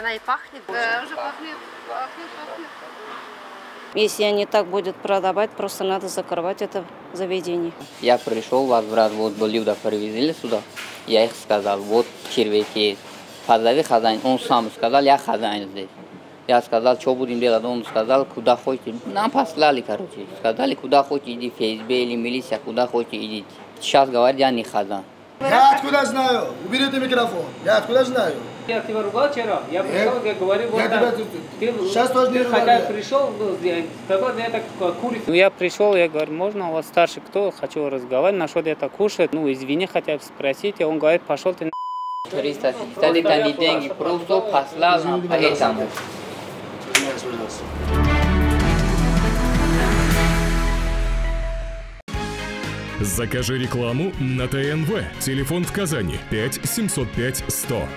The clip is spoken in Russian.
она и пахнет. Да, уже пахнет. Если они так будут продавать, просто надо закрывать это заведение. Я пришел, возврат, вот блюда привезли сюда. Я их сказал, вот червяки, позови хозяин. Он сам сказал, я хозяин здесь. Я сказал, что будем делать? Он сказал, куда хотите. Нам послали, короче. Сказали, куда хотите, иди, ФСБ или милиция, куда хотите, идите. Сейчас говорят, я не хозяин. Я откуда знаю? Уберите микрофон. Я откуда знаю? Я тебя ругал вчера. Я пришел, я говорю, вот так. Сейчас тоже не ругал. Хотя пришел, сказал, это курица. Я пришел, я говорю, можно у вас старший кто? Хочу разговаривать, на что это кушать. Ну, извини, хотя бы спросите. Он говорит, пошел ты на... 350 тысяч деньги просто послал нам поэтому. Закажи рекламу на ТНВ. Телефон в Казани 5 705 100.